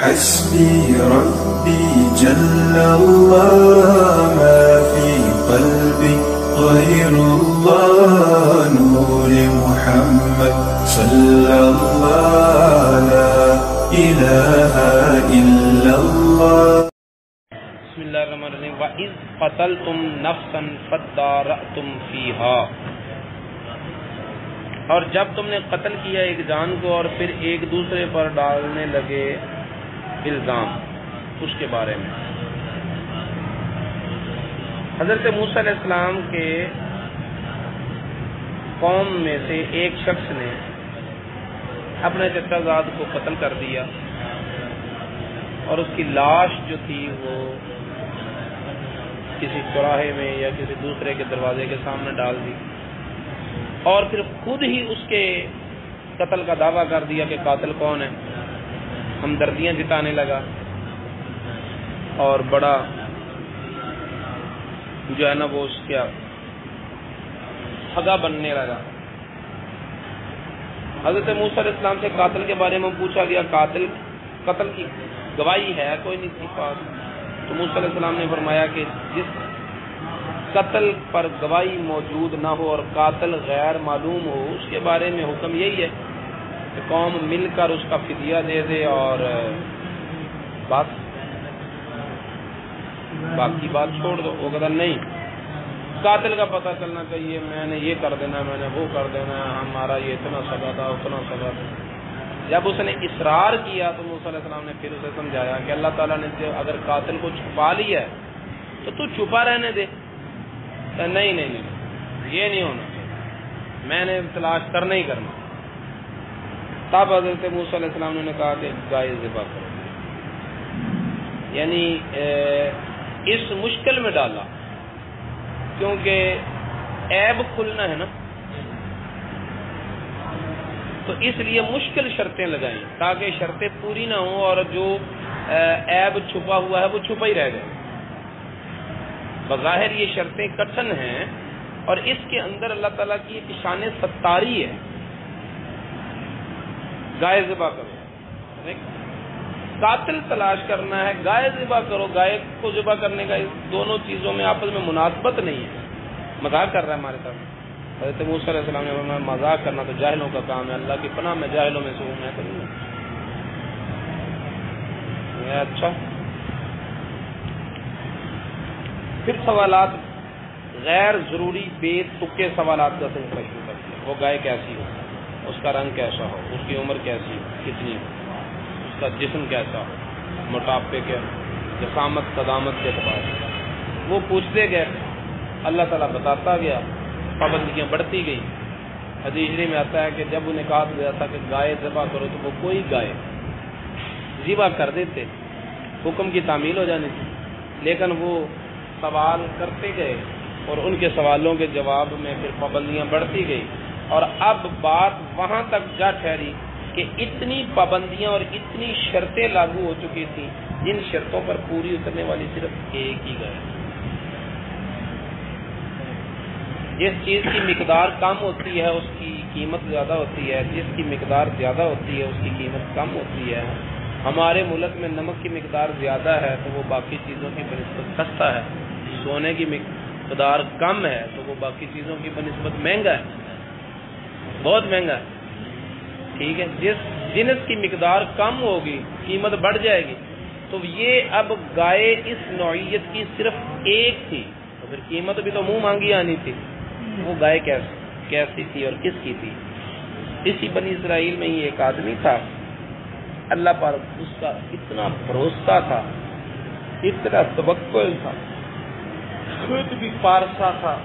حسبي ربي جل الله ما في قلبي غير الله نور محمد صلى الله لا إله إلا الله. بسم اللہ الرحمن الرحیم. وَإِذْ قَتَلْتُمْ نَفْسًا فَادَّارَأْتُمْ فِيهَا، اور جب تم نے قتل کیا ایک جان کو اور پھر ایک دوسرے پر ڈالنے لگے الزام اس کے بارے میں. حضرت موسیٰ علیہ السلام کے قوم میں سے ایک شخص نے اپنے چچا زاد کو قتل کر دیا اور اس کی لاش جو تھی وہ کسی چوراہے میں یا کسی دوسرے کے دروازے کے سامنے ڈال دی، اور پھر خود ہی اس کے قتل کا دعویٰ کر دیا کہ قاتل کون ہے. ہمدردیاں جتانے لگا اور بڑا جو ہے نا وہ اس کا سگا بننے لگا. حضرت موسیٰ علیہ السلام سے قاتل کے بارے میں پوچھا گیا، قتل کی گواہی ہے کوئی نہیں تھی پاس. تو موسیٰ علیہ السلام نے فرمایا کہ جس قتل پر گواہی موجود نہ ہو اور قاتل غیر معلوم ہو اس کے بارے میں حکم یہی ہے کہ قوم مل کر اس کا فدیہ دے دے اور بس باقی بات چھوڑ دو. وہ کہتا نہیں، قاتل کا پتہ چلنا چاہیے، میں نے یہ کر دینا، میں نے وہ کر دینا، ہمارا یہ اتنا سزا تھا اتنا سزا تھا. جب اس نے اصرار کیا تو موسیٰ علیہ السلام نے پھر اسے سمجھایا کہ اللہ تعالیٰ نے اگر قاتل کو چھپا لیا ہے تو تو چھپا رہنے دے. نہیں نہیں نہیں، یہ نہیں ہونا، میں نے تلاش کرنا ہی کرنا. تب حضرت موسیٰ علیہ السلام نے کہا کہ گائے ذبح کرو، یعنی اس مشکل میں ڈالا کیونکہ عیب کھلنا ہے نا، تو اس لیے مشکل شرطیں لگائیں تاکہ شرطیں پوری نہ ہوں اور جو عیب چھپا ہوا ہے وہ چھپا ہی رہ جائے. بظاہر یہ شرطیں کٹھن ہیں اور اس کے اندر اللہ تعالیٰ کی ایک شان ستاری ہے. گائے ذبح کرو، قاتل تلاش کرنا ہے، گائے ذبح کرو. گائے کو ذبح کرنے کا اس دونوں چیزوں میں آپس میں مناسبت نہیں ہے. مذاق کر رہا ہے ہمارے ساتھ. حضرت موسیٰ علیہ السلام نے فرمایا مذاق کرنا تو جاہلوں کا کام ہے، اللہ کی پناہ میں جاہلوں میں سے ہوں، میں کروں گا. اچھا، پھر سوالات غیر ضروری بے تکے سوالات کا سلسلہ شروع کر دیا. وہ گائے کیسی ہو، اس کا رنگ کیسا ہو، اس کی عمر کیسی ہو، کتنی ہو، اس کا جسم کیسا ہو، موٹاپے کے جسامت قدامت کے اعتبار سے وہ پوچھتے گئے. اللہ تعالیٰ بتاتا گیا، پابندیاں بڑھتی گئی. حدیث میں آتا ہے کہ جب انہیں کہا گیا تھا کہ گائے ذبح کرو تو وہ کوئی گائے ذبح کر دیتے، حکم کی تعمیل ہو جانی تھی. لیکن وہ سوال کرتے گئے اور ان کے سوالوں کے جواب میں پھر پابندیاں بڑھتی گئی اور اب بات وہاں تک جا ٹھہری کہ اتنی پابندیاں اور اتنی شرطیں لاگو ہو چکی تھیں جن شرطوں پر پوری اترنے والی صرف ایک ہی گائے. جس چیز کی مقدار کم ہوتی ہے اس کی قیمت زیادہ ہوتی ہے، جس کی مقدار زیادہ ہوتی ہے اس کی قیمت کم ہوتی ہے. ہمارے ملک میں نمک کی مقدار زیادہ ہے تو وہ باقی چیزوں کی بنسبت سستا ہے. سونے کی مقدار کم ہے تو وہ باقی چیزوں کی بنسبت مہنگا ہے، بہت مہنگا ہے. ٹھیک ہے، جس جنس کی مقدار کم ہوگی قیمت بڑھ جائے گی. تو یہ اب گائے اس نوعیت کی صرف ایک تھی تو پھر قیمت بھی تو منہ مانگی آنی تھی. وہ گائے کیسی تھی اور کس کی تھی؟ اسی بنی اسرائیل میں ہی ایک آدمی تھا، اللہ پر اس کا اتنا بھروسہ تھا، اتنا توکل تھا، خود بھی پارسا تھا،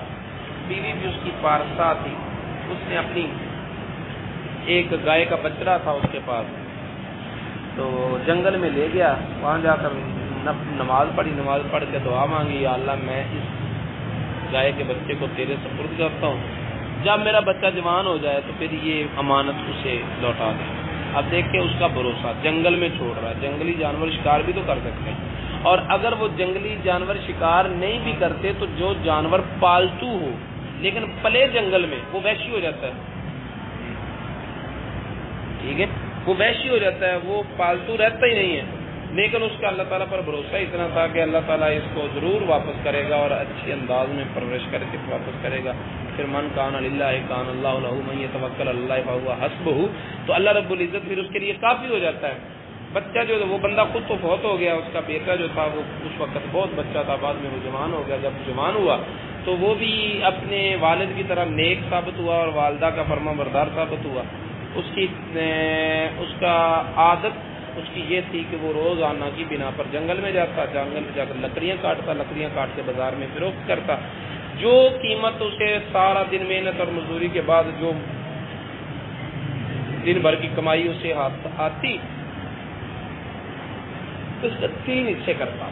بیوی بھی اس کی پارسا تھی. اس نے اپنی ایک گائے کا بچڑا تھا اس کے پاس، تو جنگل میں لے گیا. وہاں جا کر نماز پڑھی، نماز پڑھ کے دعا مانگی، یا اللہ میں اس گائے کے بچے کو تیرے سپرد کرتا ہوں، جب میرا بچہ جوان ہو جائے تو پھر یہ امانت اسے لوٹا دے. اب دیکھیں اس کا بھروسہ، جنگل میں چھوڑ رہا ہے. جنگلی جانور شکار بھی تو کر سکتے ہیں، اور اگر وہ جنگلی جانور شکار نہیں بھی کرتے تو جو جانور پالتو ہو لیکن پلے جنگل میں وہ وحشی ہو جاتا ہے. ٹھیک ہے، وہ وحشی ہو جاتا ہے، وہ پالتو رہتا ہی نہیں ہے. لیکن اس کا اللہ تعالیٰ پر بھروسہ اتنا تھا کہ اللہ تعالیٰ اس کو ضرور واپس کرے گا اور اچھی انداز میں پرورش کر کے واپس کرے گا. پھر من کان للہ کان اللہ لہ من یتوکل علی اللہ فہو حسبہ، تو اللہ رب العزت پھر اس کے لیے کافی ہو جاتا ہے. بچہ جو وہ بندہ خود تو فوت ہو گیا، اس کا بیٹا جو تھا وہ اس وقت بہت بچہ تھا، بعد میں وہ جوان ہو گیا. جب جوان ہوا تو وہ بھی اپنے والد کی طرح نیک ثابت ہوا اور والدہ کا فرما بردار ثابت ہوا. اس کا عادت اس کی یہ تھی کہ وہ روزانہ کی بنا پر جنگل میں جاتا، جنگل میں جا کر لکڑیاں کاٹتا، لکڑیاں کاٹ کے بازار میں فروخت کرتا. جو قیمت اسے سارا دن محنت اور مزدوری کے بعد جو دن بھر کی کمائی اسے آتی، اس کا 3 حصے کرتا.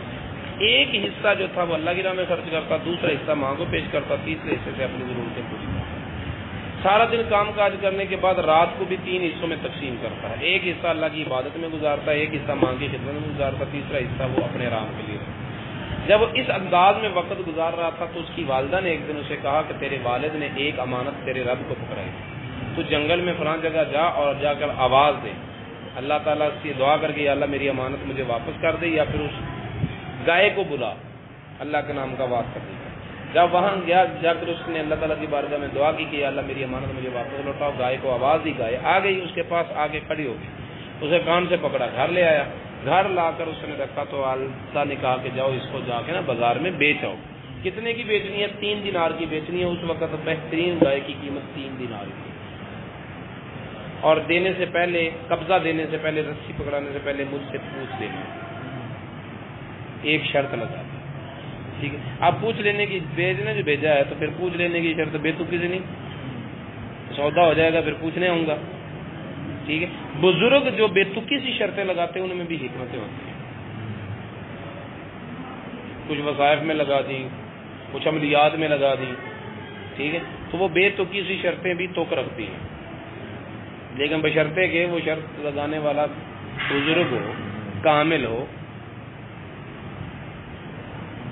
ایک حصہ جو تھا وہ اللہ کی راہ میں خرچ کرتا، دوسرا حصہ ماں کو پیش کرتا، تیسرے حصے سے اپنی ضرورتیں پوری کرتا. سارا دن کام کاج کرنے کے بعد رات کو بھی 3 حصوں میں تقسیم کرتا ہے. ایک حصہ اللہ کی عبادت میں گزارتا ہے، ایک حصہ ماں کی خدمت میں گزارتا، تیسرا حصہ وہ اپنے آرام کے لیے. جب وہ اس انداز میں وقت گزار رہا تھا تو اس کی والدہ نے ایک دن اسے کہا کہ تیرے والد نے ایک امانت تیرے رب کو پکڑائی، تو جنگل میں فلاں جگہ جا اور جا کر آواز دے، اللہ تعالیٰ سے دعا کر کے یا اللہ میری امانت مجھے واپس کر دے، یا پھر اس گائے کو بلا اللہ کے نام کا واسطہ دے. جب وہاں گیا جا کر اس نے اللہ تعالیٰ کی بارگاہ میں دعا کی کہ یا اللہ میری امانت مجھے واپس لوٹاؤ. گائے کو آواز دی، گائے آ گئی، اس کے پاس آ کے کھڑی ہو گئی. اسے کان سے پکڑا، گھر لے آیا. گھر لا کر اس نے رکھا تو والدہ نے کہا کہ جاؤ اس کو جا کے نا بازار میں بیچ آؤ. کتنے کی بیچنی ہے؟ 3 دینار کی بیچنی ہے. اس وقت بہترین گائے کی قیمت 3 دینار کی. اور دینے سے پہلے، قبضہ دینے سے پہلے، رسی پکڑانے سے پہلے مجھ سے پوچھ لینا. ایک شرط لگا دی، ٹھیک ہے؟ آپ پوچھ لینے کی، بیچنے جو بھیجا ہے تو پھر پوچھ لینے کی شرط بے تکی سے نہیں. سودا ہو جائے گا پھر پوچھنے ہوں گا، ٹھیک ہے؟ بزرگ جو بے تکی سی شرطیں لگاتے ہیں ان میں بھی حکمتیں ہوتی ہیں. کچھ وظائف میں لگا دی، کچھ عملیات میں لگا دی، ٹھیک ہے؟ تو وہ بے تکی سی شرطیں بھی توک رکھتی ہیں، لیکن بشرطے کہ وہ شرط لگانے والا بزرگ ہو، کامل ہو،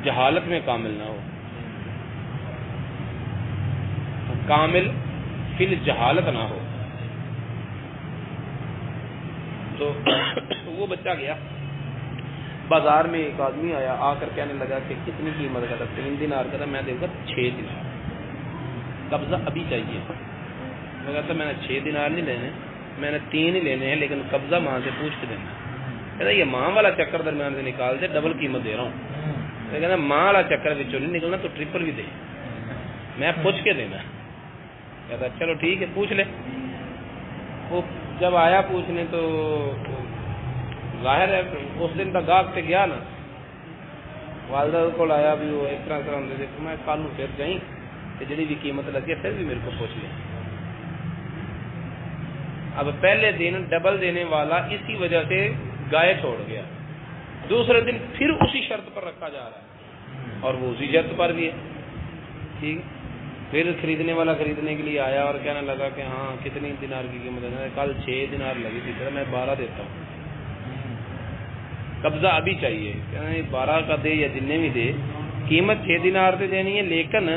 جہالت میں کامل نہ ہو. کامل فی الجہالت نہ ہو. تو وہ بچہ گیا بازار میں، ایک آدمی آیا، آ کر کہنے لگا کہ کتنی قیمت کا تھا؟ 3 دینار کا تھا. میں دوں گا 6 دینار، قبضہ ابھی چاہیے. وہ کہتا میں نے 6 دینار نہیں لینے، میں نے 3 ہی لینے ہیں، لیکن قبضہ ماں سے پوچھ کے دینا. کہتا یہ ماں والا چکر درمیان سے نکال دے، ڈبل قیمت دے رہا ہوں. کہنا ماں والا چکر بچوں نہیں نکلنا تو ٹرپل بھی دے، میں پوچھ کے دینا. کہتا چلو ٹھیک ہے پوچھ لے. وہ جب آیا پوچھنے تو ظاہر ہے اس دن تک گاہک سے گیا نا، والدہ کو لایا بھی وہ اس طرح ہم دے میں کالوں پھر جائیں کہ جڑی بھی قیمت لگی پھر بھی میرے کو پوچھ لیں. اب پہلے دن ڈبل دینے والا اسی وجہ سے گائے چھوڑ گیا، دوسرے دن پھر اسی شرط پر رکھا جا رہا ہے اور وہ اسی شرط پر بھی ہے، ٹھیک ہے؟ پھر خریدنے والا خریدنے کے لیے آیا اور کہنے لگا کہ ہاں کتنی دینار کی قیمت ہے؟ کل 6 دینار لگی تھی، میں 12 دیتا ہوں، قبضہ ابھی چاہیے. کہنا 12 کا دے یا جتنے بھی دے، قیمت 6 دینار سے دینی ہے، لیکن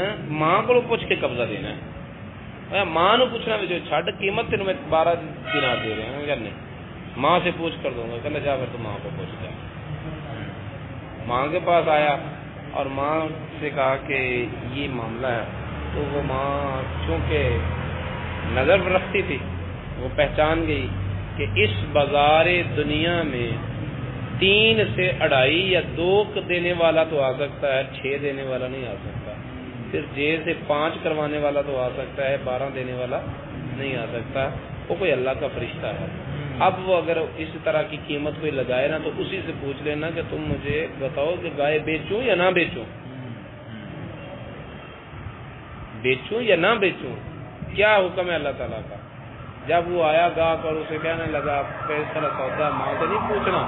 ماں کو پوچھ کے قبضہ دینا ہے. ماں نے پوچھنا بھی جو چھڈ قیمت تینوں میں 12 دینار دے رہے ہیں، نہیں ماں سے پوچھ کر دوں گا. کہنا جا کر تو ماں کو پوچھ جا. ماں کے پاس آیا اور ماں سے کہا کہ یہ معاملہ ہے. تو وہ ماں چونکہ نظر رکھتی تھی، وہ پہچان گئی کہ اس بازار دنیا میں 3 سے 2.5 یا 2 دینے والا تو آ سکتا ہے، 6 دینے والا نہیں آ سکتا. پھر جے سے 5 کروانے والا تو آ سکتا ہے، 12 دینے والا نہیں آ سکتا. وہ کوئی اللہ کا فرشتہ ہے. اب وہ اگر اس طرح کی قیمت کوئی لگائے نا تو اسی سے پوچھ لینا کہ تم مجھے بتاؤ کہ گائے بیچوں یا نہ بیچوں، بیچوں یا نہ بیچوں، کیا حکم ہے اللہ تعالیٰ کا. جب وہ آیا گاہک اور اسے کہنے لگا فیصلہ سودا ماں سے نہیں پوچھنا،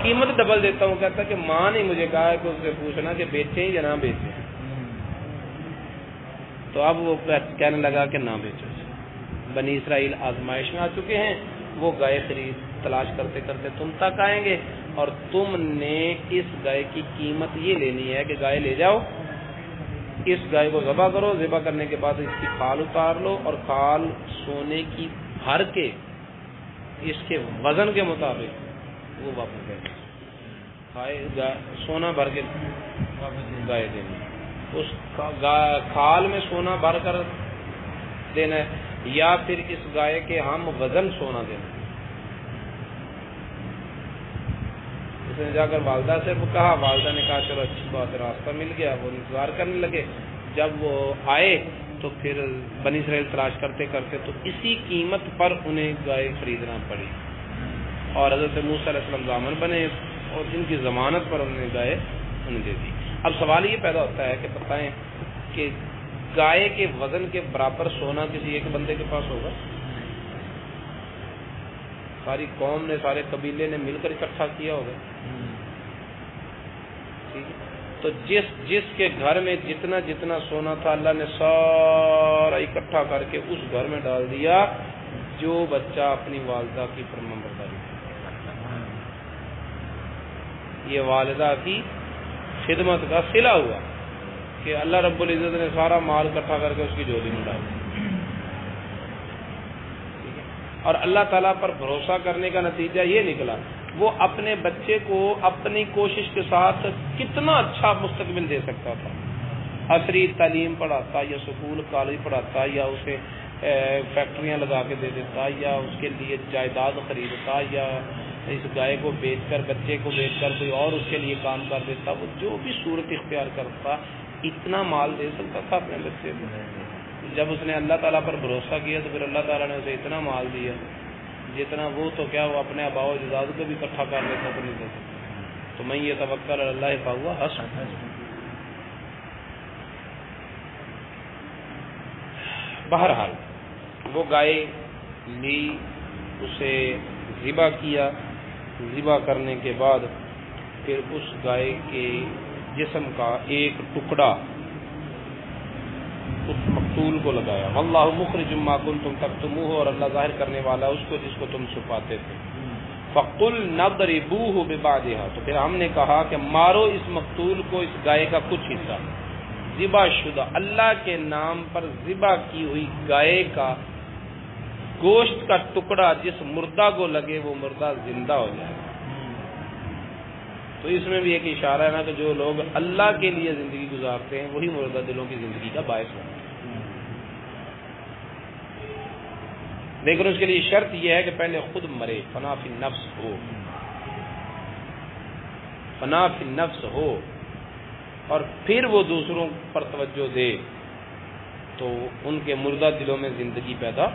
قیمت ڈبل دیتا ہوں. کہتا کہ ماں نے مجھے کہا ہے کہ اس سے پوچھنا کہ بیچیں یا نہ بیچیں. تو اب وہ کہنے لگا کہ نہ بیچو. بنی اسرائیل آزمائش میں آ چکے ہیں، وہ گائے خرید تلاش کرتے کرتے تم تک آئیں گے، اور تم نے اس گائے کی قیمت یہ لینی ہے کہ گائے لے جاؤ، اس گائے کو ذبح کرو، ذبح کرنے کے بعد اس کی کھال اتار لو، اور کھال سونے کی بھر کے اس کے وزن کے مطابق وہ واپس دے. سونا بھر کے گائے دینی، اس کھال میں سونا بھر کر دینا ہے، یا پھر اس گائے کے ہم وزن سونا دینا۔ اس نے جا کر والدہ سے کہا، والدہ نے کہا چلو اچھی بات ہے، راستہ مل گیا۔ وہ انتظار کرنے لگے، جب وہ آئے تو پھر بنی اسرائیل تلاش کرتے کرتے تو اسی قیمت پر انہیں گائے خریدنا پڑی، اور حضرت موسیٰ علیہ السلام ضامن بنے اور جن کی ضمانت پر انہوں نے گائے انہیں دے دی۔ اب سوال یہ پیدا ہوتا ہے کہ بتائیں کہ گائے کے وزن کے برابر سونا کسی ایک بندے کے پاس ہوگا؟ ساری قوم نے، سارے قبیلے نے مل کر اکٹھا کیا ہوگا، ٹھیک ہے؟ تو جس کے گھر میں جتنا جتنا سونا تھا اللہ نے سارا اکٹھا کر کے اس گھر میں ڈال دیا جو بچہ اپنی والدہ کی فرمانبرداری کرتا۔ یہ والدہ کی خدمت کا صلہ ہوا کہ اللہ رب العزت نے سارا مال اکٹھا کر کے اس کی جھولی میں ڈال دیا، اور اللہ تعالیٰ پر بھروسہ کرنے کا نتیجہ یہ نکلا وہ اپنے بچے کو اپنی کوشش کے ساتھ کتنا اچھا مستقبل دے سکتا تھا۔ عصری تعلیم پڑھاتا، یا سکول کالج پڑھاتا، یا اسے فیکٹریاں لگا کے دے دیتا، یا اس کے لیے جائیداد خریدتا، یا اس گائے کو بیچ کر، بچے کو بیچ کر کوئی اور اس کے لیے کام کر دیتا، وہ جو بھی صورت اختیار کرتا اتنا مال دے سکتا تھا اپنے بچے کو۔ جب اس نے اللہ تعالیٰ پر بھروسہ کیا تو پھر اللہ تعالیٰ نے اسے اتنا مال دیا جتنا وہ تو کیا وہ اپنے آباء و اجداد کو بھی اکٹھا کر لیتا تو نہیں دے سکتا۔ تو میں یہ توکل علی اللہ فہو حسبہ۔ بہرحال وہ گائے لی، اسے ذبح کیا، ذبح کرنے کے بعد پھر اس گائے کے جسم کا ایک ٹکڑا اس مقتول کو لگایا، واللہ مخرج ما کنتم تکتموہ، اور اللہ ظاہر کرنے والا اس کو جس کو تم چھپاتے تھے۔ فَقُلْنَا اضْرِبُوهُ بِبَعْضِهَا، تو پھر ہم نے کہا کہ مارو اس مقتول کو، اس گائے کا کچھ حصہ، ذبح شدہ اللہ کے نام پر ذبح کی ہوئی گائے کا گوشت کا ٹکڑا جس مردہ کو لگے وہ مردہ زندہ ہو جائے۔ تو اس میں بھی ایک اشارہ ہے نا کہ جو لوگ اللہ کے لیے زندگی گزارتے ہیں وہی مردہ دلوں کی زندگی کا باعث ہوتا ہے۔ لیکن اس کے لیے شرط یہ ہے کہ پہلے خود مرے، فنا فی النفس ہو، فنا فی النفس ہو، اور پھر وہ دوسروں پر توجہ دے تو ان کے مردہ دلوں میں زندگی پیدا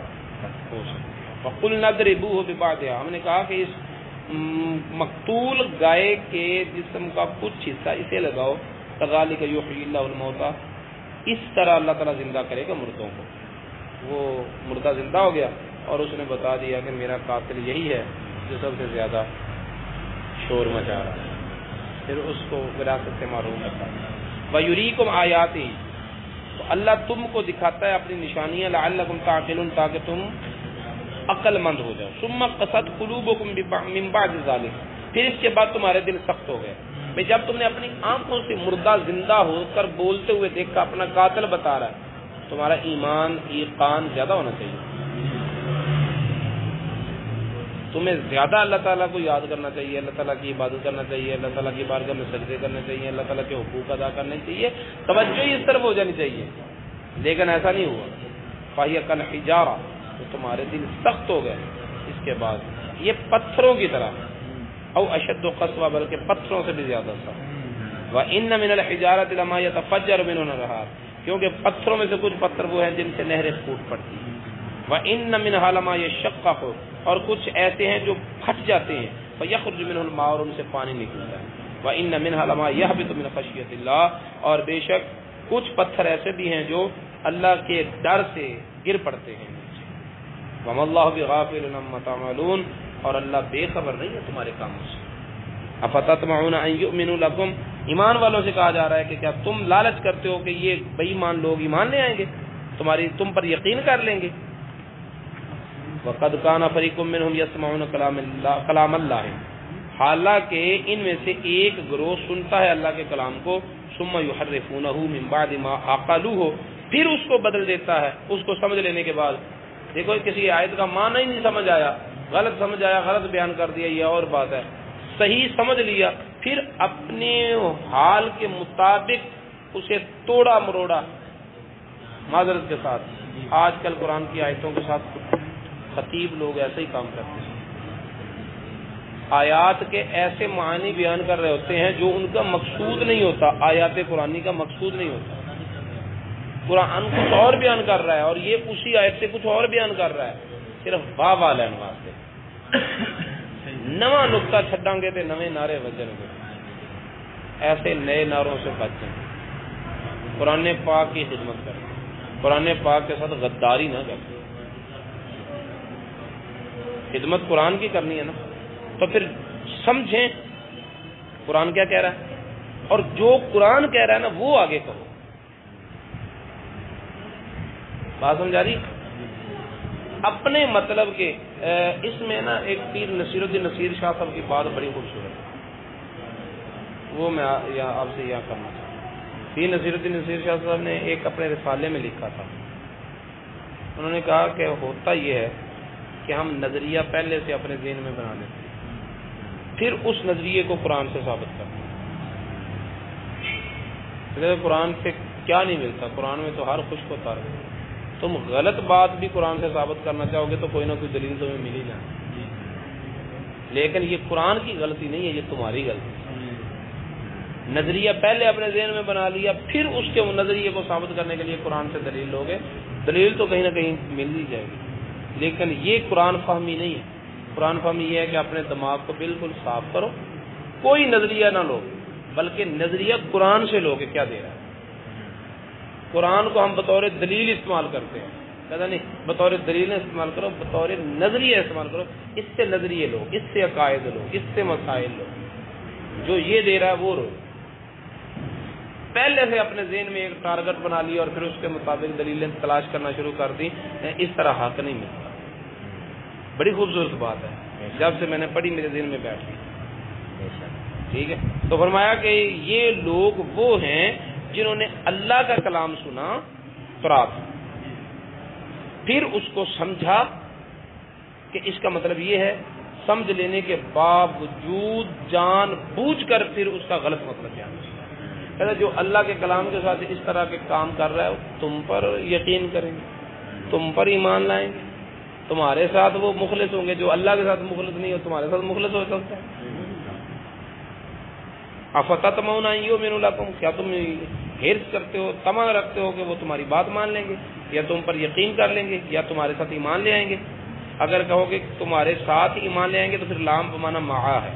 ہو سکتی ہے۔ فَقُلْنَا اضْرِبُوهُ بِبَعْضِهَا، ہم نے کہا کہ اس مقتول گائے کے جسم کا کچھ حصہ اسے لگاؤ، كَذَلِكَ يُحْيِي اللَّهُ الْمَوْتَى، اس طرح اللہ تعالیٰ زندہ کرے گا مردوں کو۔ وہ مردہ زندہ ہو گیا اور اس نے بتا دیا کہ میرا قاتل یہی ہے جو سب سے زیادہ شور مچا رہا ہے، پھر اس کو وراثت سے محروم کرتا ہے۔ وَيُرِيكُمْ آيَاتِهِ، تو اللہ تم کو دکھاتا ہے اپنی نشانیاں، لعلکم تعقلون، تاکہ تم عقل مند ہو جاؤ۔ ثم قست قلوبکم من بعد ذلک، پھر اس کے بعد تمہارے دل سخت ہو گئے۔ بھئی جب تم نے اپنی آنکھوں سے مردہ زندہ ہو کر بولتے ہوئے دیکھا، اپنا قاتل بتا رہا ہے، تمہارا ایمان ایقان زیادہ ہونا چاہیے، تمہیں زیادہ اللہ تعالیٰ کو یاد کرنا چاہیے، اللہ تعالیٰ کی عبادت کرنا چاہیے، اللہ تعالیٰ کی بارگاہ میں سجدے کرنے چاہیے، اللہ تعالیٰ کے حقوق ادا کرنے چاہیے، توجہ اس طرف ہو جانی چاہیے، لیکن ایسا نہیں ہوا۔ فَهِيَ كَالْحِجَارَةِ، تو تمہارے دل سخت ہو گئے اس کے بعد، یہ پتھروں کی طرح، او اشد قسوہ، بلکہ پتھروں سے بھی زیادہ سخت۔ وَإِنَّ مِنَ الْحِجَارَةِ لَمَا يَتَفَجَّرُ مِنْهُ الْأَنْهَارُ، کیونکہ پتھروں میں سے کچھ پتھر وہ ہیں جن سے نہریں پھوٹ پڑتی ہیں۔ وَإِنَّ مِنْهَا لَمَا يَشَّقَّقُ، اور کچھ ایسے ہیں جو پھٹ جاتے ہیں، فَيَخْرُجُ مِنْهُ الْمَاءُ، اور ان سے پانی نکلتا ہے۔ وَإِنَّ مِنْهَا لَمَا يَهْبِطُ مِنْ خَشْيَةِ اللَّهِ، اور بے شک کچھ پتھر ایسے بھی ہیں جو اللہ کے ڈر سے گر پڑتے ہیں۔ وَمَا اللَّهُ بِغَافِلٍ عَمَّا تَعْمَلُونَ، اور اللہ بے خبر نہیں ہے تمہارے کاموں سے۔ أَفَتَطْمَعُونَ أَن يُؤْمِنُوا لَكُمْ، ایمان والوں سے کہا جا رہا ہے کہ کیا تم لالچ کرتے ہو کہ یہ بے ایمان لوگ ایمان لے آئیں گے، تم پر یقین کر لیں گے۔ وَقَدْ كَانَ فَرِيقٌ مِّنْهُمْ يَسْمَعُونَ كَلَامَ اللَّهِ، حالانکہ ان میں سے ایک گروہ سنتا ہے اللہ کے کلام کو، ثُمَّ يُحَرِّفُونَهُ مِن بَعْدِ مَا عَقَلُوهُ، پھر اس کو بدل دیتا ہے اس کو سمجھ لینے کے بعد۔ دیکھو کسی آیت کا معنی ہی نہیں سمجھ آیا، غلط سمجھ آیا، غلط بیان کر دیا، یہ اور بات ہے، صحیح سمجھ لیا پھر اپنے حال کے مطابق اسے توڑا مروڑا معذرت کے ساتھ. آج کل قرآن کی آیتوں کے ساتھ خطیب لوگ ایسے ہی کام کرتے ہیں. آیات کے ایسے معنی بیان کر رہے ہوتے ہیں جو ان کا مقصود نہیں ہوتا، آیات قرآنی کا مقصود نہیں ہوتا. قرآن کچھ اور بیان کر رہا ہے اور یہ اسی آیت سے کچھ اور بیان کر رہا ہے، صرف واہ واہ لین واسطے. نواں نقطہ چھڈاں گے تے نویں نعرے وجن گے. ایسے نئے نعروں سے بچیں. قرآن پاک کی خدمت کریں، قرآن پاک کے ساتھ غداری نہ کریں. خدمت قرآن کی کرنی ہے نا، تو پھر سمجھیں قرآن کیا کہہ رہا ہے، اور جو قرآن کہہ رہا ہے نا وہ آگے کرو. بات سمجھا رہی؟ اپنے مطلب کے اس میں نا ایک پیر نصیر الدین نصیر شاہ صاحب کی بات بڑی خوبصورت ہے، وہ میں آپ سے یہاں کرنا چاہتا ہوں. پیر نصیر الدین نصیر شاہ صاحب نے ایک اپنے رسالے میں لکھا تھا. انہوں نے کہا کہ ہوتا یہ ہے کہ ہم نظریہ پہلے سے اپنے ذہن میں بنا لیتے ہیں، پھر اس نظریے کو قرآن سے ثابت کرتے ہیں. قرآن سے کیا نہیں ملتا، قرآن میں تو ہر خوش کو تار. تم غلط بات بھی قرآن سے ثابت کرنا چاہو گے تو کوئی نہ کوئی دلیل تمہیں مل ہی جائے، لیکن یہ قرآن کی غلطی نہیں ہے، یہ تمہاری غلطی ہے. نظریہ پہلے اپنے ذہن میں بنا لیا، پھر اس کے نظریے کو ثابت کرنے کے لیے قرآن سے دلیل لوگے. دلیل تو کہیں نہ کہیں مل ہی جائے گی، لیکن یہ قرآن فہمی نہیں ہے. قرآن فہمی یہ ہے کہ اپنے دماغ کو بالکل صاف کرو، کوئی نظریہ نہ لو، بلکہ نظریہ قرآن سے لو کہ کیا دے رہا ہے. قرآن کو ہم بطور دلیل استعمال کرتے ہیں، کہتا نہیں بطور دلیل استعمال کرو، بطور نظریہ استعمال کرو. اس سے نظریے لو، اس سے عقائد لو، اس سے مسائل لو، جو یہ دے رہا ہے وہ رو. پہلے سے اپنے ذہن میں ایک ٹارگٹ بنا لیا اور پھر اس کے مطابق دلیلیں تلاش کرنا شروع کر دی، اس طرح حق نہیں ملتا. بڑی خوبصورت بات ہے، جب سے میں نے پڑھی میرے ذہن میں بیٹھ گئی. ٹھیک ہے، تو فرمایا کہ یہ لوگ وہ ہیں جنہوں نے اللہ کا کلام سنا تورات، پھر اس کو سمجھا کہ اس کا مطلب یہ ہے، سمجھ لینے کے باوجود جان بوجھ کر پھر اس کا غلط مطلب کیا ہے. کہتا جو اللہ کے کلام کے ساتھ اس طرح کے کام کر رہا ہے تم پر یقین کریں گے، تم پر ایمان لائیں گے، تمہارے ساتھ وہ مخلص ہوں گے. جو اللہ کے ساتھ مخلص نہیں ہو تمہارے ساتھ مخلص ہو سکتا ہے. افتطمعون ان یؤمنوا لکم، کیا تم حرص کرتے ہو، طمع رکھتے ہو کہ وہ تمہاری بات مان لیں گے یا تم پر یقین کر لیں گے یا تمہارے ساتھ ایمان لے آئیں گے. اگر کہو کہ تمہارے ساتھ ایمان لے آئیں گے تو پھر لام بمانا معا ہے.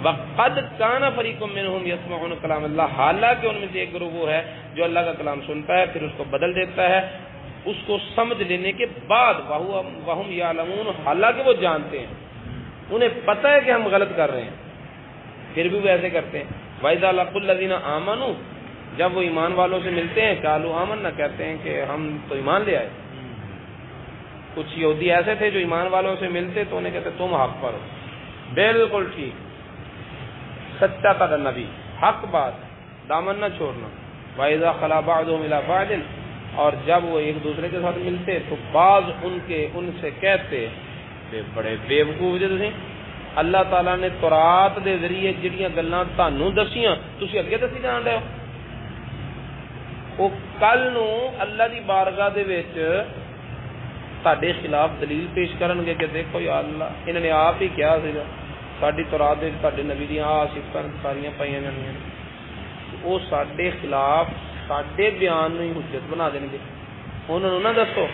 وقد کان فریق منهم یسمعون کلام اللہ، حالانکہ ان میں سے ایک گروہ وہ ہے جو اللہ کا کلام سنتا ہے پھر اس کو بدل دیتا ہے اس کو سمجھ لینے کے بعد. وہم یعلمون، حالانکہ وہ جانتے ہیں، انہیں پتہ ہے کہ ہم غلط کر رہے ہیں، پھر بھی وہ ایسے کرتے ہیں. وَإِذَا لَقُوا الَّذِينَ آمَنُوا، جب وہ ایمان والوں سے ملتے ہیں قَالُوا آمَنَّا، کہتے ہیں کہ ہم تو ایمان لے آئے. کچھ یہودی ایسے تھے جو ایمان والوں سے ملتے تو انہیں کہتے تم حق پر ہو، بالکل ٹھیک، سچا تھا نبی، حق بات، دامن نہ چھوڑنا. وَإِذَا خَلَا بَعْضُهُمْ إِلَىٰ بَعْضٍ، اور جب وہ ایک دوسرے کے ساتھ ملتے تو بعض ان سے کہتے بڑے بیوقوف جے تسی، اللہ تعالیٰ نے تورات دے ذریعے جڑیاں گلاں تانوں دسیاں تسی اگے دسی جان رہے ہو. وہ کل نو اللہ دی بارگاہ دے وچ تہاڈے خلاف دلیل پیش کرن گے کہ دیکھو یا اللہ انہوں نے آپ ہی کیا سیگا ساڈی تورات دے تہاڈے نبی دیاں آ صفتاں ساریاں پائیاں جانیاں، وہ ساڈے خلاف ساڈے بیان نوں ہی حجت بنا دین گے. انہوں نہ دسو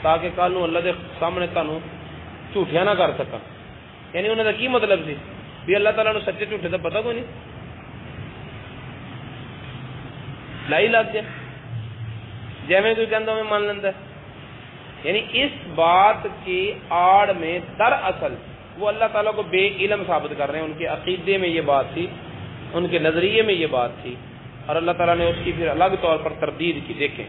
تاکہ کل نو اللہ دے سامنے تانوں جھوٹیاں نہ کر سکن. یعنی انہوں کا کی مطلب سی بھی اللہ تعالیٰ نے سچے جھوٹے کا پتہ کوئی نہیں، لائی لگ جائے جیویں کوئی کہندا میں مان لینا. یعنی اس بات کی آڑ میں دراصل وہ اللہ تعالیٰ کو بے علم ثابت کر رہے ہیں. ان کے عقیدے میں یہ بات تھی، ان کے نظریے میں یہ بات تھی، اور اللہ تعالیٰ نے اس کی پھر الگ طور پر تردید کی. دیکھیں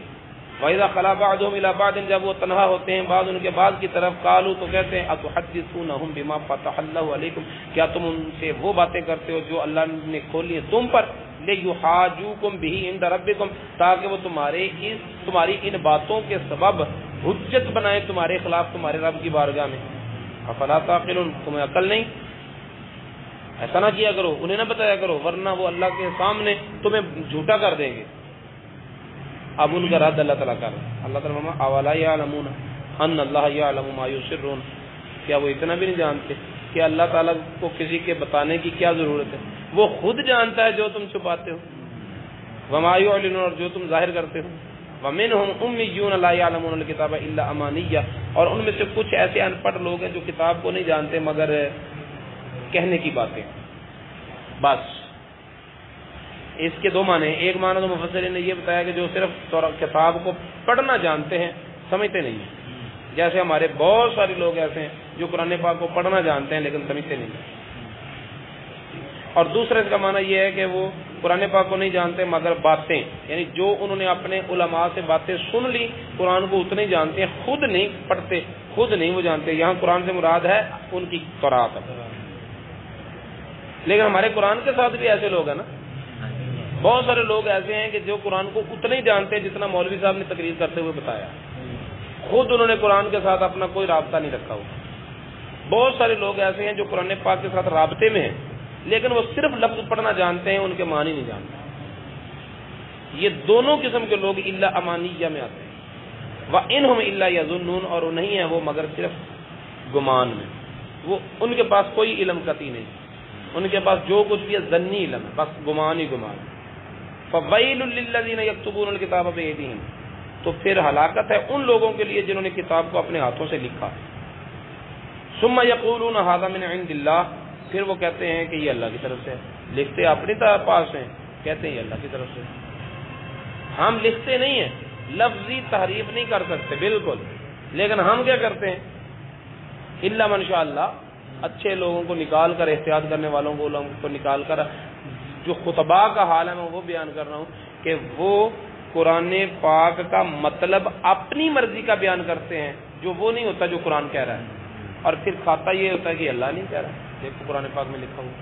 وَإِذَا خَلَا بَعْضُهُمْ إِلَىٰ بَعْضٍ، جب وہ تنہا ہوتے ہیں بعض ان کے بعض کی طرف، قالوا تو کہتے ہیں أَتُحَدِّثُونَهُمْ بِمَا فَتَحَ اللَّهُ عَلَيْكُمْ، کیا تم ان سے وہ باتیں کرتے ہو جو اللہ نے کھولی ہیں تم پر، لِيُحَاجُوكُمْ بِهِ عِندَ رَبِّكُمْ، تاکہ وہ تمہاری ان باتوں کے سبب حجت بنائیں تمہارے خلاف تمہارے رب کی بارگاہ میں. أَفَلَا تَعْقِلُونَ، تمہیں عقل نہیں؟ ایسا نہ کیا کرو، انہیں نہ بتایا کرو، ورنہ وہ اللہ کے سامنے تمہیں جھوٹا کر دیں گے۔ اب ان کا رد اللہ تعالیٰ کر رہا ہے۔ اللہ تعالیٰ فرماتا ہے اولا یعلمون ان اللہ یعلم ما یسرون، کیا وہ اتنا بھی نہیں جانتے کہ اللہ تعالیٰ کو کسی کے بتانے کی کیا ضرورت ہے، وہ خود جانتا ہے جو تم چھپاتے ہو، وما یعلنون، اور جو تم ظاہر کرتے ہو، ومنہم امیون لا یعلمون الکتاب الا امانیہ، اور ان میں سے کچھ ایسے ان پڑھ لوگ ہیں جو کتاب کو نہیں جانتے مگر کہنے کی باتیں۔ بس اس کے دو معنی ہیں، ایک معنی تو مفسرین نے یہ بتایا کہ جو صرف کتاب کو پڑھنا جانتے ہیں سمجھتے نہیں ہیں، جیسے ہمارے بہت سارے لوگ ایسے ہیں جو قرآن پاک کو پڑھنا جانتے ہیں لیکن سمجھتے نہیں ہیں۔ اور دوسرے اس کا معنی یہ ہے کہ وہ قرآن پاک کو نہیں جانتے مگر باتیں، یعنی جو انہوں نے اپنے علماء سے باتیں سن لی، قرآن کو اتنے ہی جانتے ہیں، خود نہیں پڑھتے، خود نہیں وہ جانتے۔ یہاں قرآن سے مراد ہے ان کی قرات۔ لیکن ہمارے قرآن کے ساتھ بھی ایسے لوگ ہیں نا، بہت سارے لوگ ایسے ہیں کہ جو قرآن کو اتنا ہی جانتے ہیں جتنا مولوی صاحب نے تقریر کرتے ہوئے بتایا، خود انہوں نے قرآن کے ساتھ اپنا کوئی رابطہ نہیں رکھا ہوا۔ بہت سارے لوگ ایسے ہیں جو قرآن پاک کے ساتھ رابطے میں ہیں لیکن وہ صرف لفظ پڑھنا جانتے ہیں، ان کے معنی نہیں جانتے۔ یہ دونوں قسم کے لوگ الا امانیہ میں آتے ہیں، وَإِنْهُمْ إِلَّا يَظُنُّونَ، اور نہیں ہے وہ مگر صرف گمان میں، وہ ان کے پاس کوئی علم قطعی نہیں، ان کے پاس جو کچھ بھی ہے ظنی علم ہے، بس گمان ہی گمان۔ فَوَيْلٌ لِّلَّذِينَ يَكْتُبُونَ الْكِتَابَ بِأَيْدِيهِمْ، تو پھر ہلاکت ہے ان لوگوں کے لیے جنہوں نے کتاب کو اپنے ہاتھوں سے لکھا، ثُمَّ يَقُولُونَ هَذَا مِنْ عِندِ اللَّهِ، پھر وہ کہتے ہیں کہ یہ اللہ کی طرف سے، لکھتے اپنی طرف پاس ہیں، کہتے ہیں یہ اللہ کی طرف سے۔ ہم لکھتے نہیں ہیں، لفظی تحریف نہیں کر سکتے بالکل، لیکن ہم کیا کرتے ہیں، الا من شاء اللہ، اچھے لوگوں کو نکال کر، احتیاط کرنے والوں کو نکال کر، جو خطباء کا حال ہے میں وہ بیان کر رہا ہوں کہ وہ قرآن پاک کا مطلب اپنی مرضی کا بیان کرتے ہیں، جو وہ نہیں ہوتا جو قرآن کہہ رہا ہے، اور پھر کھاتا یہ ہوتا ہے کہ اللہ نہیں کہہ رہا، دیکھو قرآن پاک میں لکھا ہوا۔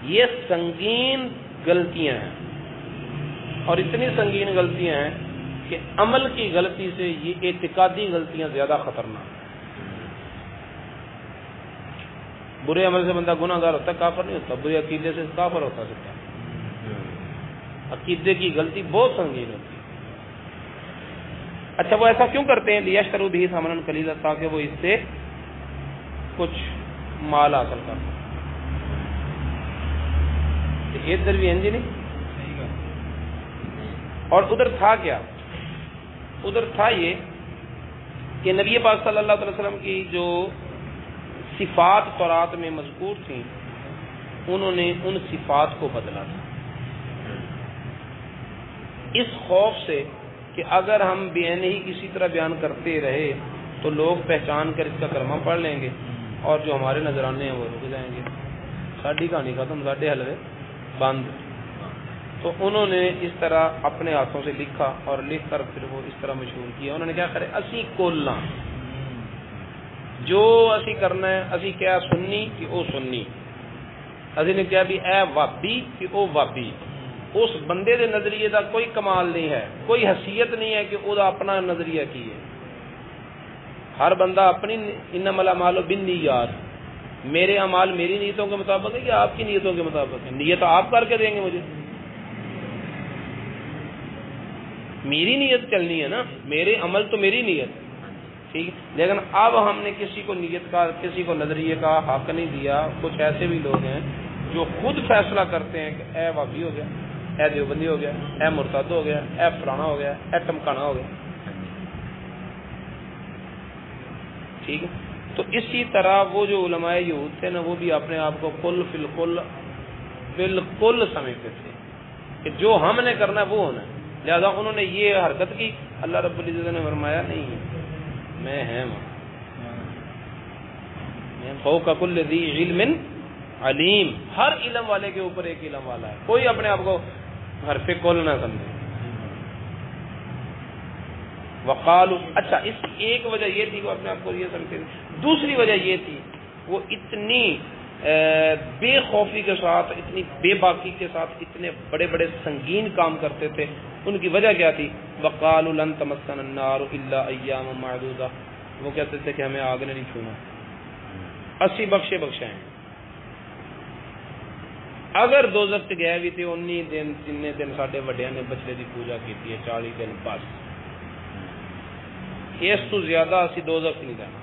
یہ سنگین غلطیاں ہیں، اور اتنی سنگین غلطیاں ہیں کہ عمل کی غلطی سے یہ اعتقادی غلطیاں زیادہ خطرناک ہیں۔ برے عمل سے بندہ گناہ گار ہوتا ہے، کافر نہیں ہوتا، برے عقیدے سے کافر ہوتا ہے۔ عقیدے کی غلطی بہت سنگین ہوتی ہے۔ اچھا وہ ایسا کیوں کرتے ہیں؟ لیشتروا بہ ثمنا قلیلا، تاکہ وہ اس سے کچھ مال حاصل کر سکیں۔ ادھر بھی نہیں، اور ادھر تھا کیا؟ ادھر تھا یہ کہ نبی پاک صلی اللہ علیہ وسلم کی جو صفات تورات میں مذکور تھیں، انہوں نے ان صفات کو بدلا تھا، اس خوف سے کہ اگر ہم بیان ہی اسی طرح بیان کرتے رہے تو لوگ پہچان کر اس کا کلمہ پڑھ لیں گے اور جو ہمارے نذرانے ہیں وہ رک جائیں گے، ساڈی کہانی ختم، ساڈے حلوے بند۔ تو انہوں نے اس طرح اپنے ہاتھوں سے لکھا اور لکھ کر پھر وہ اس طرح مشہور کیا۔ انہوں نے کیا کرے، اسی کولنا جو اسی کرنا ہے، اسی کیا سنی کہ او سنی، اسی نے کیا بھی اے وابی کہ او وابی۔ اس بندے دے نظریے دا کوئی کمال نہیں ہے، کوئی حیثیت نہیں ہے کہ او دا اپنا نظریہ کی ہے۔ ہر بندہ اپنی، انما الاعمال بالنیات، میرے اعمال میری نیتوں کے مطابق ہے یا آپ کی نیتوں کے مطابق ہے؟ نیت آپ کر کے دیں گے مجھے، میری نیت چلنی ہے نا، میرے عمل تو میری نیت، ٹھیک ہے۔ لیکن اب ہم نے کسی کو نیت کا، کسی کو نظریے کا حق نہیں دیا۔ کچھ ایسے بھی لوگ ہیں جو خود فیصلہ کرتے ہیں کہ اے وابی ہو گیا، اے دیوبندی ہو گیا، اے مرتد ہو گیا، اے فلانا ہو گیا، اے ٹمکانا ہو گیا، ٹھیک ہے۔ تو اسی طرح وہ جو علماء یہود تھے نا، وہ بھی اپنے آپ کو کل فی الکل بالکل سمجھتے تھے کہ جو ہم نے کرنا ہے وہ ہونا ہے، لہذا انہوں نے یہ حرکت کی۔ اللہ رب العزت نے فرمایا نہیں، میں فوق کل ذی علم علیم، ہر علم والے کے اوپر ایک علم والا ہے، کوئی اپنے آپ کو حرف کل نہ سمجھے۔ وقالو، اچھا اس کی ایک وجہ یہ تھی کہ اپنے آپ کو یہ سمجھتے تھے، دوسری وجہ یہ تھی وہ اتنی بے خوفی کے ساتھ، اتنی بے باکی کے ساتھ اتنے بڑے بڑے سنگین کام کرتے تھے۔ ان کی وجہ کیا تھی؟ وقالوا لن تمسنا النار الا ایاما معدودہ، وہ کہتے تھے کہ ہمیں آگ نے نہیں چھونا، 80 بخشے ہیں، اگر دوزخ گئے بھی تھے انہی دن جن دن ساڈے وڈیاں نے بچڑے دی پوجا کی ہے 40 دن بس، اس تو زیادہ اسی دوزخ نہیں جانا.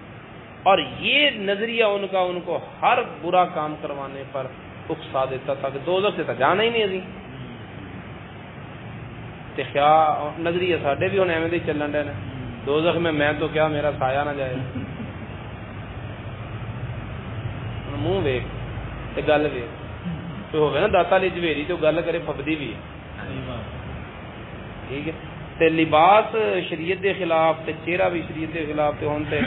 اور یہ نظریہ ان کو ہر برا کام کروانے پر اکسا دیتا تھا کہ دوزخ سے تو جانا ہی نہیں اسی. تے خیال نظریہ ساڈے بھی ہن ایویں دے چلن دے نے، دوزخ میں تو کیا میرا سایہ نہ جائے. منہ ویکھ تے گل ویکھ تو ہوگا نا داتا لی جویری تو گل کرے پھبدی بھی ہے. ٹھیک ہے تے لباس شریعت دے خلاف تے چہرہ بھی شریعت دے خلاف تے ہن تے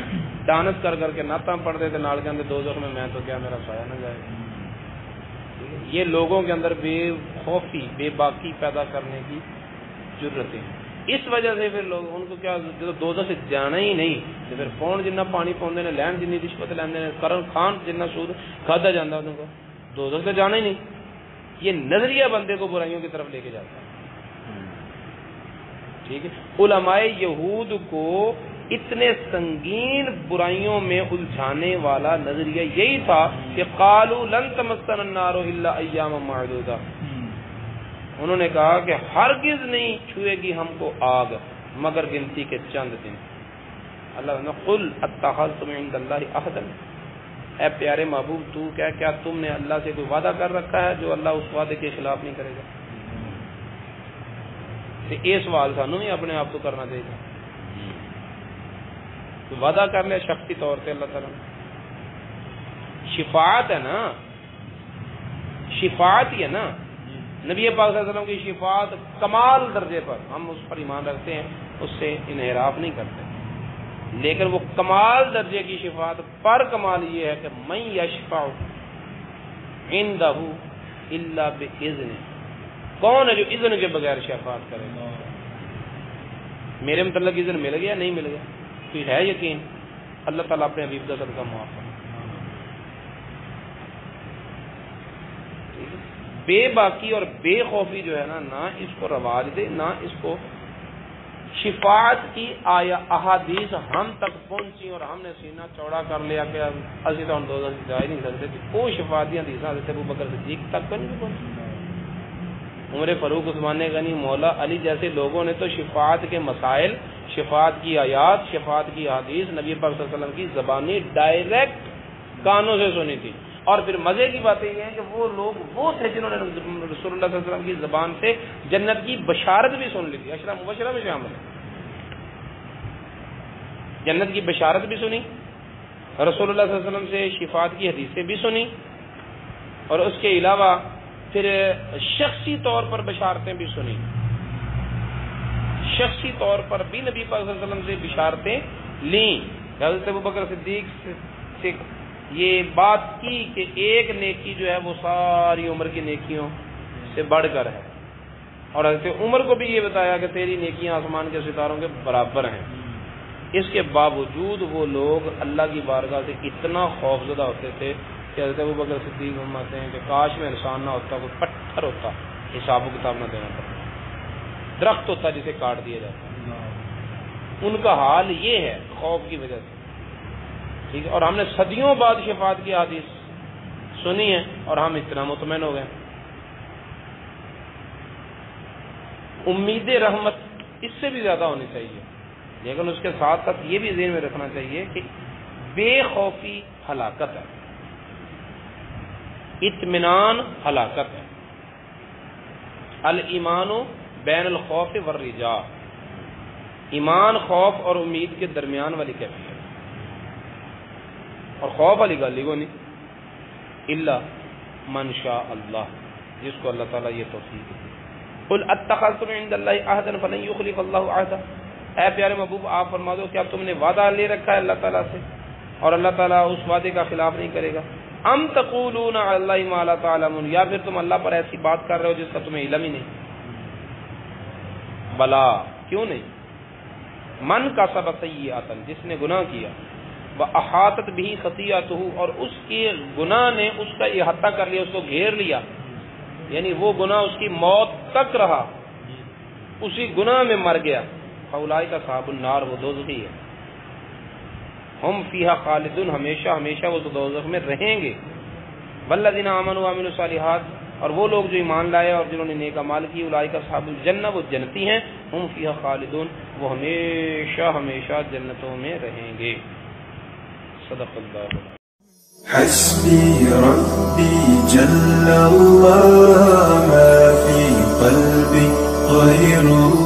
ڈانس کر کے نعتاں پڑھتے تے نال کہندے دوزخ میں تو کیا میرا سایہ نہ جائے. یہ لوگوں کے اندر بے خوفی بے باکی پیدا کرنے کی ضرورت ہے. اس وجہ سے پھر لوگ ان کو کیا جب دوزخ سے جانا ہی نہیں تو پھر کون جنہ پانی پاؤندے نے لین جنی رشوت لیندے نے کرن کھان جنہ سود کھادا جاندا ان کو دوزخ سے جانا ہی نہیں. یہ نظریہ بندے کو برائیوں کی طرف لے کے جاتا ہے. ٹھیک ہے علماء یہود کو اتنے سنگین برائیوں میں الجھانے والا نظریہ یہی تھا کہ قالوا لن تمسنا النار الا ایاما معدودہ. انہوں نے کہا کہ ہرگز نہیں چھوئے گی ہم کو آگ مگر گنتی کے چند دن. اللہ نے قل اتخذتم عند اللہ عہدا، اے پیارے محبوب تو کیا تم نے اللہ سے کوئی وعدہ کر رکھا ہے جو اللہ اس وعدے کے خلاف نہیں کرے گا. یہ سوال سانوں بھی اپنے آپ کو کرنا چاہیے. تو وعدہ کر لیا شخصی طور پہ اللہ تعالیٰ شفاعت ہے نا، شفاعت ہی ہے نا. نبی پاک صلی اللہ علیہ وسلم کی شفاعت کمال درجے پر، ہم اس پر ایمان رکھتے ہیں، اس سے انحراف نہیں کرتے، لیکن وہ کمال درجے کی شفاعت پر کمال یہ ہے کہ من یشفع عندہ الا باذن. کون ہے جو اذن کے بغیر شفاعت کرے گا؟ میرے متعلق اذن مل گیا نہیں مل گیا؟ کوئی ہے یقین؟ اللہ تعالیٰ اپنے حبیب کا صدقہ معاف کرے. بے باکی اور بے خوفی جو ہے نا، نہ اس کو رواج دے نہ اس کو شفاعت کی احادیث ہم تک پہنچی اور ہم نے سینہ چوڑا کر لیا کہ اسی تو ہم دوزخ سے جا ہی نہیں سکتے. وہ شفاعتی حدیثاں حضرت ابوبکر صدیق تک تو نہیں پہنچی. عمر فاروق عثمان غنی مولا علی جیسے لوگوں نے تو شفاعت کے مسائل، شفاعت کی آیات، شفاعت کی حدیث نبی پاک صلی اللہ علیہ وسلم کی زبانی ڈائریکٹ کانوں سے سنی تھی. اور پھر مزے کی بات یہ ہے کہ وہ لوگ وہ تھے جنہوں نے رسول اللہ صلی اللہ علیہ وسلم کی زبان سے جنت کی بشارت بھی سن لی تھی. عشرہ مبشرہ میں شامل ہے. جنت کی بشارت بھی سنی، رسول اللہ صلی اللہ علیہ وسلم سے شفاعت کی حدیثیں بھی سنی، اور اس کے علاوہ پھر شخصی طور پر بشارتیں بھی سنی. شخصی طور پر بھی نبی پاک صلی اللہ علیہ وسلم سے بشارتیں لیں. حضرت ابوبکر صدیق سے یہ بات کی کہ ایک نیکی جو ہے وہ ساری عمر کی نیکیوں سے بڑھ کر ہے، اور حضرت عمر کو بھی یہ بتایا کہ تیری نیکیاں آسمان کے ستاروں کے برابر ہیں. اس کے باوجود وہ لوگ اللہ کی بارگاہ سے اتنا خوفزدہ ہوتے تھے کہ حضرت ابوبکر صدیق فرماتے ہیں کہ کاش میں انسان نہ ہوتا، کوئی پتھر ہوتا، حساب و کتاب نہ دینا پڑتا، درخت ہوتا جسے کاٹ دیا جاتا. ان کا حال یہ ہے خوف کی وجہ سے. ٹھیک ہے، اور ہم نے صدیوں بعد شفاعت کی حدیث سنی ہے اور ہم اتنا مطمئن ہو گئے. امید رحمت اس سے بھی زیادہ ہونی چاہیے، لیکن اس کے ساتھ ساتھ یہ بھی ذہن میں رکھنا چاہیے کہ بے خوفی ہلاکت ہے، اطمینان ہلاکت ہے. الایمان بین الخوف والرجاء، ایمان خوف اور امید کے درمیان والی کیفیت. اور خوف والی گل ہی کو نہیں الا من شاء اللہ، جس کو اللہ تعالیٰ یہ توفیق دی. قل اتخذتم عند اللہ عہدا فلن یخلف اللہ عہدا. اے پیارے محبوب آپ فرما دو کیا تم نے وعدہ لے رکھا ہے اللہ تعالیٰ سے اور اللہ تعالیٰ اس وعدے کا خلاف نہیں کرے گا. ام تقولون علی اللہ ما لا تعلمون، یا پھر تم اللہ پر ایسی بات کر رہے ہو جس کا تمہیں علم ہی نہیں. بلا کیوں نہیں. من کسب سیئۃ، جس نے گناہ کیا، وَأَحَاطَتْ بِهِ خَطِیئَتُهُ، اور اس کے گناہ نے اس کا احاطہ کر لیا، اس کو گھیر لیا، یعنی وہ گناہ اس کی موت تک رہا، اسی گناہ میں مر گیا. فَأُولَٰئِکَ أَصْحَابُ النَّارِ، وہ دوزخی ہے. ہم فیہا خالدون، ہمیشہ ہمیشہ وہ دوزخ میں رہیں گے. وَالَّذِينَ آمَنُوا وَعَمِلُوا الصَّالِحَاتِ، اور وہ لوگ جو ایمان لائے اور جنہوں نے نیک اعمال کی اولئک اصحاب الجنہ وہ جنتی ہیں ہم فیہا خالدون وہ ہمیشہ ہمیشہ جنتوں میں رہیں گے صدق اللہ حسبي ربي جل الله ما في قلبي غير الله